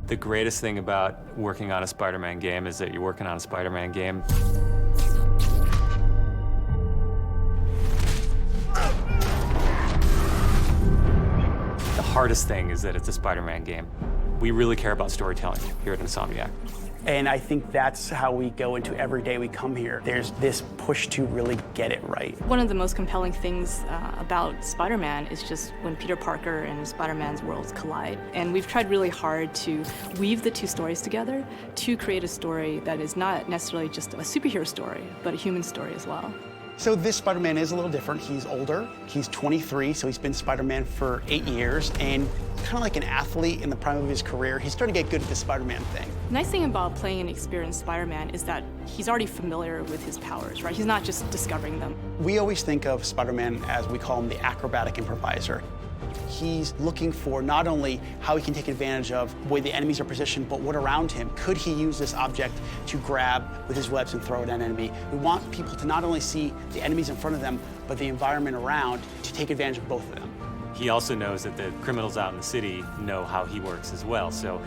The greatest thing about working on a Spider-Man game is that you're working on a Spider-Man game. The hardest thing is that it's a Spider-Man game. We really care about storytelling here at Insomniac. And I think that's how we go into every day we come here. There's this push to really get it right. One of the most compelling things about Spider-Man is just when Peter Parker and Spider-Man's worlds collide. And we've tried really hard to weave the two stories together to create a story that is not necessarily just a superhero story, but a human story as well. So this Spider-Man is a little different. He's older, he's 23, so he's been Spider-Man for 8 years, and kind of like an athlete in the prime of his career, he's starting to get good at the Spider-Man thing. The nice thing about playing an experienced Spider-Man is that he's already familiar with his powers, right? He's not just discovering them. We always think of Spider-Man as, we call him, the acrobatic improviser. He's looking for not only how he can take advantage of the way the enemies are positioned, but what around him. Could he use this object to grab with his webs and throw at an enemy? We want people to not only see the enemies in front of them, but the environment around, to take advantage of both of them. He also knows that the criminals out in the city know how he works as well, so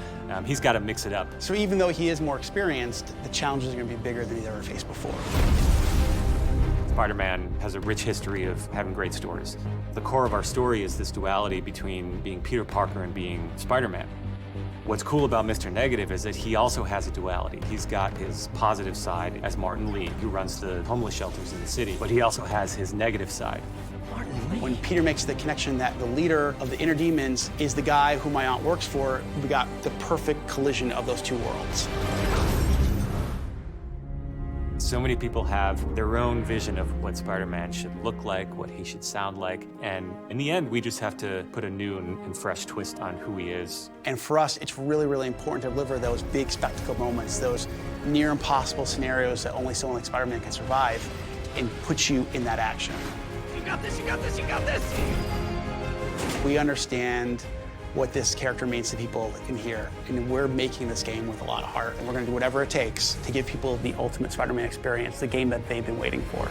he's got to mix it up. So even though he is more experienced, the challenges are going to be bigger than he's ever faced before. Spider-Man has a rich history of having great stories. The core of our story is this duality between being Peter Parker and being Spider-Man. What's cool about Mr. Negative is that he also has a duality. He's got his positive side as Martin Lee, who runs the homeless shelters in the city, but he also has his negative side. When Peter makes the connection that the leader of the inner demons is the guy who my aunt works for, we got the perfect collision of those two worlds. So many people have their own vision of what Spider-Man should look like, what he should sound like, and in the end, we just have to put a new and fresh twist on who he is. And for us, it's really, really important to deliver those big spectacle moments, those near impossible scenarios that only someone like Spider-Man can survive, and put you in that action. You got this, you got this, you got this! We understand what this character means to people in here, and we're making this game with a lot of heart, and we're going to do whatever it takes to give people the ultimate Spider-Man experience, the game that they've been waiting for.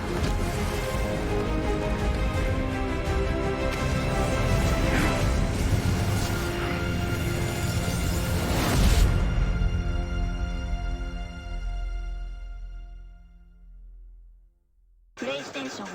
PlayStation